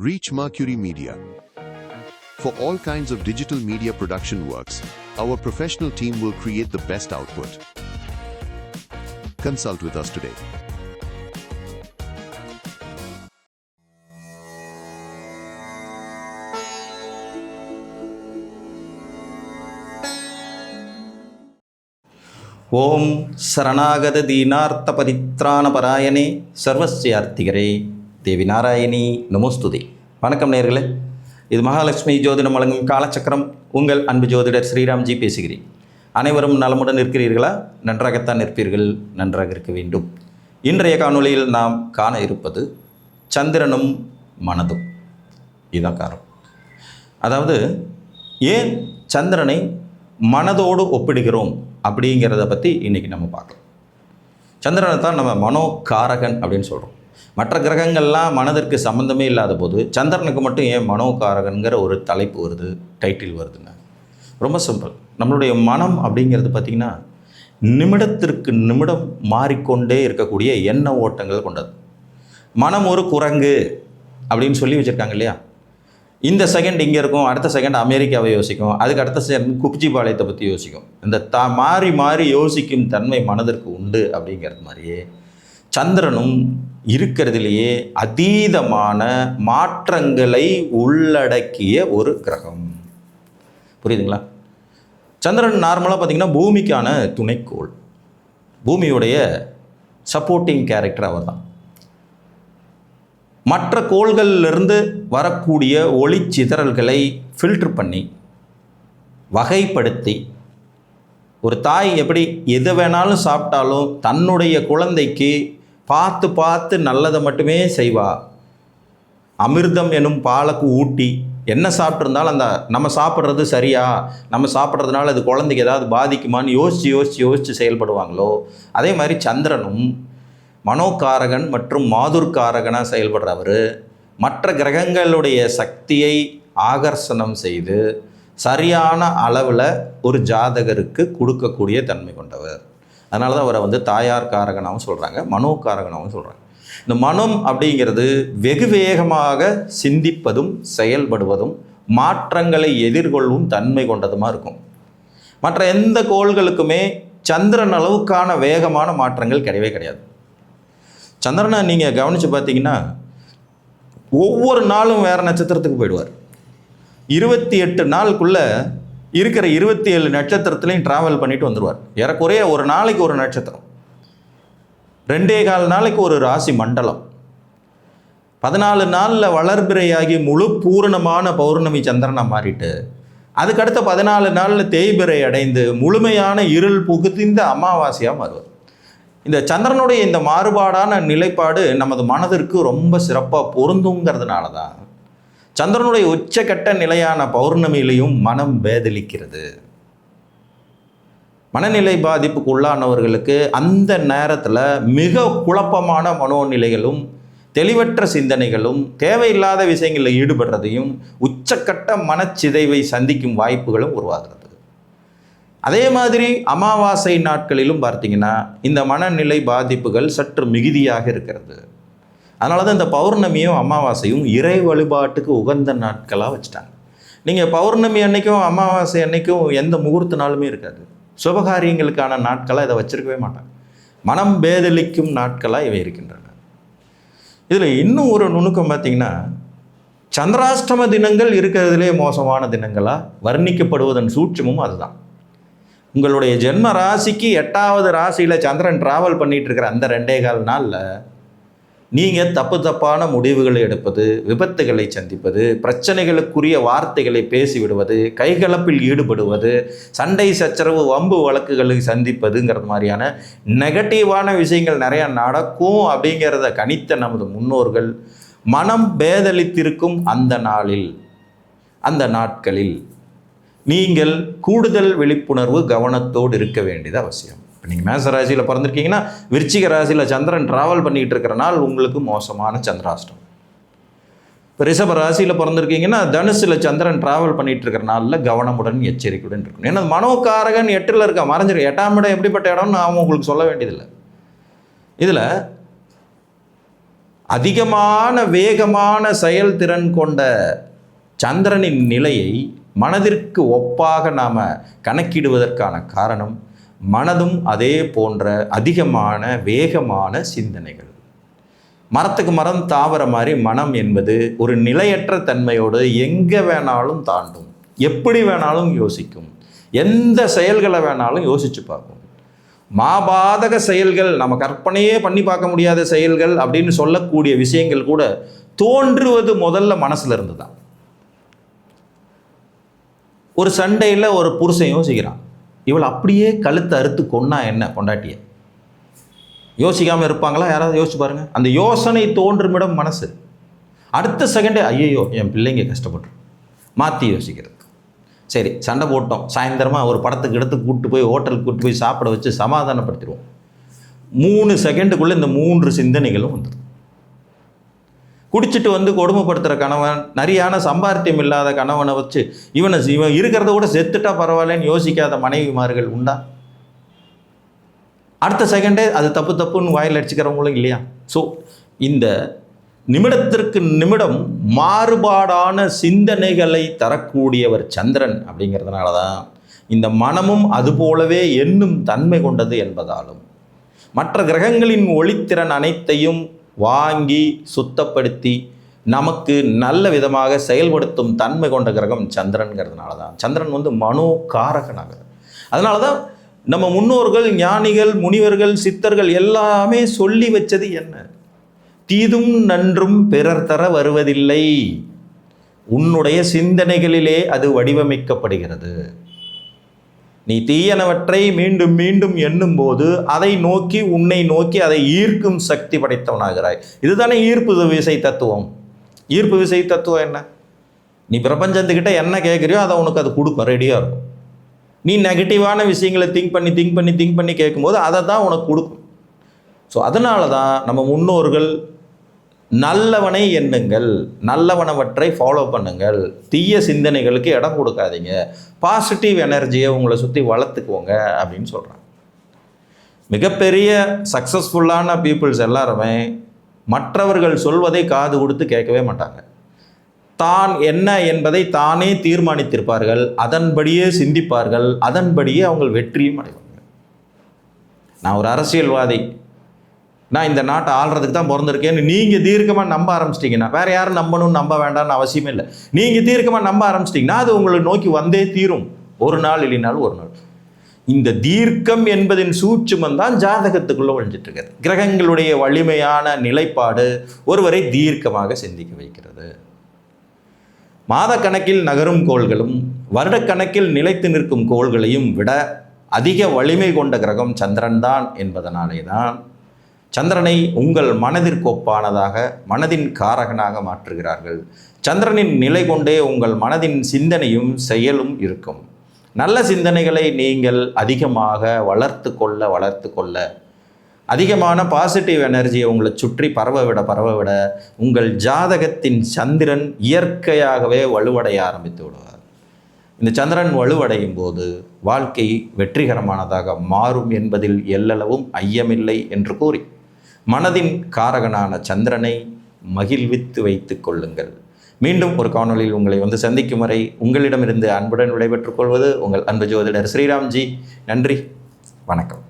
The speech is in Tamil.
Reach Mercury Media. For all kinds of digital media production works, our professional team will create the best output. Consult with us today. ஓம் சரணாகத தீனார்த்த பரித்ராண பராயணே சர்வஸ்யார்த்திகரே தேவி நாராயணி நமோஸ்துதே. வணக்கம் நேயர்களே, இது மகாலட்சுமி ஜோதிடம் வழங்கும் காலச்சக்கரம். உங்கள் அன்பு ஜோதிடர் ஸ்ரீராம்ஜி பேசுகிறேன். அனைவரும் நலமுடன் இருக்கிறீர்களா? நன்றாகத்தான் இருப்பீர்கள், நன்றாக இருக்க வேண்டும். இன்றைய காணொளியில் நாம் காண இருப்பது சந்திரனும் மனதும். இதுதான் காரணம். அதாவது ஏன் சந்திரனை மனதோடு ஒப்பிடுகிறோம் அப்படிங்கிறத பற்றி இன்றைக்கி நம்ம பார்க்கலாம். சந்திரனை தான் நம்ம மனோகாரகன் அப்படின்னு சொல்கிறோம். மற்ற கிரகங்கள்லாம் மனதிற்கு சம்மந்தமே இல்லாத போது சந்திரனுக்கு மட்டும் ஏன் மனோகாரகன்கிற ஒரு தலைப்பு வருது, டைட்டில் வருதுங்க? ரொம்ப சிம்பிள். நம்மளுடைய மனம் அப்படிங்கிறது பார்த்திங்கன்னா நிமிடத்திற்கு நிமிடம் மாறிக்கொண்டே இருக்கக்கூடிய எண்ண ஓட்டங்கள் கொண்டது. மனம் ஒரு குரங்கு அப்படின்னு சொல்லி வச்சுருக்காங்க இல்லையா? இந்த செகண்ட் இங்கே இருக்கும், அடுத்த செகண்ட் அமெரிக்காவை யோசிக்கும், அதுக்கு அடுத்த செகண்ட் குப்ஜிபாளையத்தை பற்றி யோசிக்கும். இந்த மாறி மாறி யோசிக்கும் தன்மை மனதிற்கு உண்டு அப்படிங்கிறது மாதிரியே சந்திரனும் இருக்கிறதுலேயே அதீதமான மாற்றங்களை உள்ளடக்கிய ஒரு கிரகம். புரியுதுங்களா? சந்திரன் நார்மலாக பார்த்திங்கன்னா பூமிக்கான துணைக்கோள், பூமியுடைய சப்போர்ட்டிங் கேரக்டர் அவர் தான். மற்ற கோள்களிலிருந்து வரக்கூடிய ஒளி சிதறல்களை ஃபில்டர் பண்ணி வகைப்படுத்தி, ஒரு தாய் எப்படி எது வேணாலும் சாப்பிட்டாலும் தன்னுடைய குழந்தைக்கு பார்த்து பார்த்து நல்லதை மட்டுமே செய்வா. அமிர்தம் எனும் பாலுக்கு ஊட்டி என்ன சாப்பிட்ருந்தாலும் அந்த நம்ம சாப்பிட்றது சரியா, நம்ம சாப்பிட்றதுனால அது குழந்தைக்கு ஏதாவது பாதிக்குமான்னு யோசித்து செயல்படுவாங்களோ, அதே மாதிரி சந்திரனும் மனோகாரகன் மற்றும் மாதுர்காரகனாக செயல்படுறவர் மற்ற கிரகங்களுடைய சக்தியை ஆகர்ஷணம் செய்து சரியான அளவில் ஒரு ஜாதகருக்கு கொடுக்கக்கூடிய தன்மை கொண்டவர். அதனால தான் அவரை தாயார் காரகனாகவும் சொல்கிறாங்க, மனோகாரகனாகவும் சொல்கிறாங்க. இந்த மனம் அப்படிங்கிறது வெகு வேகமாக சிந்திப்பதும் செயல்படுவதும் மாற்றங்களை எதிர்கொள்ளும் தன்மை கொண்டதுமாக இருக்கும். மற்ற எந்த கோள்களுக்குமே சந்திரன் அளவுக்கான வேகமான மாற்றங்கள் கிடையவே கிடையாது. சந்திரனை நீங்கள் கவனித்து பார்த்தீங்கன்னா ஒவ்வொரு நாளும் வேறு நட்சத்திரத்துக்கு போயிடுவார். 28 நாளுக்குள்ளே இருக்கிற 27 நட்சத்திரத்துலையும் ட்ராவல் பண்ணிட்டு வந்துடுவார். ஏறக்குறைய ஒரு நாளைக்கு ஒரு நட்சத்திரம், 2.25 நாளைக்கு ஒரு ராசி மண்டலம், 14 நாளில் வளர்பிறையாகி முழு பூரணமான பௌர்ணமி சந்திரனாக மாறிட்டு அதுக்கடுத்த 14 நாளில் தேய்பிறை அடைந்து முழுமையான இருள் புகுந்த அமாவாசையாக மாறுவார். இந்த சந்திரனுடைய இந்த மாறுபாடான நிலைப்பாடு நமது மனதிற்கு ரொம்ப சிறப்பாக பொருந்துங்கிறதுனால தான் சந்திரனுடைய உச்சக்கட்ட நிலையான பௌர்ணமியிலையும் மனம் பேதலிக்கிறது. மனநிலை பாதிப்புக்கு உள்ளானவர்களுக்கு அந்த நேரத்தில் மிக குழப்பமான மனோநிலைகளும் தெளிவற்ற சிந்தனைகளும் தேவையில்லாத விஷயங்களில் ஈடுபடுறதையும் உச்சக்கட்ட மனச்சிதைவை சந்திக்கும் வாய்ப்புகளும் உருவாகிறது. அதே மாதிரி அமாவாசை நாட்களிலும் பார்த்தீங்கன்னா இந்த மனநிலை பாதிப்புகள் சற்று மிகுதியாக இருக்கிறது. அதனால தான் இந்த பௌர்ணமியும் அமாவாசையும் இறை வழிபாட்டுக்கு உகந்த நாட்களாக வச்சுட்டாங்க. நீங்கள் பௌர்ணமி அன்னைக்கும் அமாவாசை அன்னைக்கும் எந்த முகூர்த்த நாளுமே இருக்காது. சுபகாரியங்களுக்கான நாட்களாக இதை வச்சிருக்கவே மாட்டாங்க. மனம் பேதலிக்கும் நாட்களாக இவை இருக்கின்றன. இதில் இன்னும் ஒரு நுணுக்கம் பார்த்திங்கன்னா, சந்திராஷ்டம தினங்கள் இருக்கிறதுலே மோசமான தினங்களாக வர்ணிக்கப்படுவதன் சூட்சமும் அதுதான். உங்களுடைய ஜென்ம ராசிக்கு 8வது ராசியில் சந்திரன் ட்ராவல் பண்ணிகிட்டு இருக்கிற அந்த 2.25 நாளில் நீங்கள் தப்பான முடிவுகளை எடுப்பது, விபத்துகளை சந்திப்பது, பிரச்சனைகளுக்குரிய வார்த்தைகளை பேசிவிடுவது, கைகலப்பில் ஈடுபடுவது, சண்டை சச்சரவு வம்பு வழக்குகளை சந்திப்பதுங்கிறது மாதிரியான நெகட்டிவான விஷயங்கள் நிறையா நடக்கும் அப்படிங்கிறத கணித்த நமது முன்னோர்கள் மனம் பேதலித்திருக்கும் அந்த நாளில், அந்த நாட்களில் நீங்கள் கூடுதல் விழிப்புணர்வு கவனத்தோடு இருக்க வேண்டியது அவசியம். இப்போ நீங்கள் மேச ராசியில் பிறந்திருக்கீங்கன்னா விருச்சிக ராசியில் சந்திரன் ட்ராவல் பண்ணிகிட்டு இருக்கிற நாள் உங்களுக்கு மோசமான சந்திராஷ்டம். இப்போ ரிஷப ராசியில் பிறந்திருக்கீங்கன்னா தனுசில் சந்திரன் ட்ராவல் பண்ணிகிட்டு இருக்கிற நாளில் கவனமுடன் எச்சரிக்கையுடன் இருக்கணும். ஏன்னா மனோகாரகன் 8ல் இருக்க மறைஞ்சிருக்கு. 8ஆம் இடம் எப்படிப்பட்ட இடம்னு அவன் உங்களுக்கு சொல்ல வேண்டியதில்லை. இதில் அதிகமான வேகமான செயல்திறன் கொண்ட சந்திரனின் நிலையை மனதிற்கு ஒப்பாக நாம் கணக்கிடுவதற்கான காரணம் மனதும் அதே போன்ற அதிகமான வேகமான சிந்தனைகள். மரத்துக்கு மரம் தாவர மாதிரி மனம் என்பது ஒரு நிலையற்ற தன்மையோடு எங்கே வேணாலும் தாண்டும், எப்படி வேணாலும் யோசிக்கும், எந்த செயல்களை வேணாலும் யோசித்து பார்க்கும். மாபாதக செயல்கள், நம்ம கற்பனையே பண்ணி பார்க்க முடியாத செயல்கள் அப்படின்னு சொல்லக்கூடிய விஷயங்கள் கூட தோன்றுவது முதல்ல மனசுல இருந்து தான். ஒரு சண்டையில் ஒரு புருஷன் யோசிக்கிறான், இவள் அப்படியே கழுத்தை அறுத்து கொன்னா என்ன பொண்டாட்டிய, யோசிக்காமல் இருப்பாங்களா? யாராவது யோசிச்சு பாருங்க. அந்த யோசனை தோன்றும் இடம் மனசு. அடுத்த செகண்டே ஐயோ என் பிள்ளைங்க கஷ்டப்பட்டு மாற்றி யோசிக்கிறது. சரி, சண்டை போட்டோம், சாயந்தரமாக ஒரு படத்துக்கு எடுத்து கூப்பிட்டு போய் ஹோட்டலுக்கு கூப்பிட்டு போய் சாப்பிட வச்சு சமாதானப்படுத்திடுவோம். 3 செகண்டுக்குள்ளே இந்த 3 சிந்தனைகளும் வந்துடும். குடிச்சிட்டு வந்து கொடுமைப்படுத்துகிற கணவன், நிறையான சம்பாத்தியம் இல்லாத கணவனை வச்சு இவன் இருக்கிறத கூட செத்துட்டா பரவாயில்லன்னு யோசிக்காத மனைவிமார்கள் உண்டா? அடுத்த செகண்டே அது தப்புன்னு வாயில் அடிச்சுக்கிறவங்களும் இல்லையா? ஸோ இந்த நிமிடத்திற்கு நிமிடம் மாறுபாடான சிந்தனைகளை தரக்கூடியவர் சந்திரன். அப்படிங்கிறதுனால தான் இந்த மனமும் அதுபோலவே எண்ணும் தன்மை கொண்டது என்பதாலும் மற்ற கிரகங்களின் ஒளித்திறன் அனைத்தையும் வாங்கி சுத்தப்படுத்தி நமக்கு நல்ல விதமாக செயல்படுத்தும் தன்மை கொண்ட கிரகம் சந்திரன்கிறதுனால தான் சந்திரன் மனோகாரகனாக. அதனால தான் நம்ம முன்னோர்கள், ஞானிகள், முனிவர்கள், சித்தர்கள் எல்லாமே சொல்லி வச்சது என்ன? தீதும் நன்றும் பிறர் தர வருவதில்லை, உன்னுடைய சிந்தனைகளிலே அது வடிவமைக்கப்படுகிறது. நீ தீயனவற்றை மீண்டும் மீண்டும் எண்ணும் போது அதை நோக்கி, உன்னை நோக்கி அதை ஈர்க்கும் சக்தி படைத்தவனாகிறாய். இதுதானே ஈர்ப்பு விசை தத்துவம். ஈர்ப்பு விசை தத்துவம் என்ன? நீ பிரபஞ்சத்துக்கிட்ட என்ன கேட்குறியோ அதை உனக்கு அது கொடுக்கும், ரெடியாக இருக்கும். நீ நெகட்டிவான விஷயங்களை திங்க் பண்ணி கேட்கும்போது அதை தான் உனக்கு கொடுக்கும். ஸோ அதனால தான் நம்ம முன்னோர்கள் நல்லவனை எண்ணுங்கள், நல்லவனவற்றை ஃபாலோ பண்ணுங்கள், தீய சிந்தனைகளுக்கு இடம் கொடுக்காதீங்க, பாசிட்டிவ் எனர்ஜியை உங்களை சுற்றி வளர்த்துக்குவோங்க அப்படின்னு சொல்கிறாங்க. மிகப்பெரிய சக்ஸஸ்ஃபுல்லான பீப்புள்ஸ் எல்லாருமே மற்றவர்கள் சொல்வதை காது கொடுத்து கேட்கவே மாட்டாங்க. தான் என்ன என்பதை தானே தீர்மானித்திருப்பார்கள், அதன்படியே சிந்திப்பார்கள், அதன்படியே அவங்க வெற்றியும் அடைவாங்க. நான் ஒரு அரசியல்வாதி, நான் இந்த நாட்டை ஆள்றதுக்கு தான் பிறந்திருக்கேன்னு நீங்கள் தீர்க்கமாக நம்ப ஆரம்பிச்சிட்டிங்கன்னா, வேறு யாரும் நம்ப வேண்டாம்னு அவசியமே இல்லை. நீங்கள் தீர்க்கமாக நம்ப ஆரம்பிச்சிட்டிங்கன்னா அது உங்களை நோக்கி வந்தே தீரும், ஒரு நாள் இல்லைனாலும் ஒரு நாள். இந்த தீர்க்கம் என்பதின் சூட்சுமம் தான் ஜாதகத்துக்குள்ளே ஒழிஞ்சிட்டு இருக்கிறது. கிரகங்களுடைய வலிமையான நிலைப்பாடு ஒருவரை தீர்க்கமாக சிந்திக்க வைக்கிறது. மாதக்கணக்கில் நகரும் கோள்களும் வருடக்கணக்கில் நிலைத்து நிற்கும் கோள்களையும் விட அதிக வலிமை கொண்ட கிரகம் சந்திரன் தான் என்பதனாலே தான் சந்திரனை உங்கள் மனதிற்கொப்பானதாக, மனதின் காரகனாக மாற்றுகிறார்கள். சந்திரனின் நிலை கொண்டே உங்கள் மனதின் சிந்தனையும் செயலும் இருக்கும். நல்ல சிந்தனைகளை நீங்கள் அதிகமாக வளர்த்து கொள்ள அதிகமான பாசிட்டிவ் எனர்ஜியை உங்களை சுற்றி பரவ விட உங்கள் ஜாதகத்தின் சந்திரன் இயற்கையாகவே வலுவடைய ஆரம்பித்து விடுவார். இந்த சந்திரன் வலுவடையும் போது வாழ்க்கை வெற்றிகரமானதாக மாறும் என்பதில் எல்லளவும் ஐயமில்லை என்று கூறி மனதின் காரகனான சந்திரனை மகிழ்வித்து வைத்துக் கொள்ளுங்கள். மீண்டும் ஒரு காணொளியில் உங்களை சந்திக்கும் வரை உங்களிடமிருந்து அன்புடன் விடைபெற்றுக் கொள்வது உங்கள் அன்பு ஜோதிடர் ஸ்ரீராம்ஜி. நன்றி, வணக்கம்.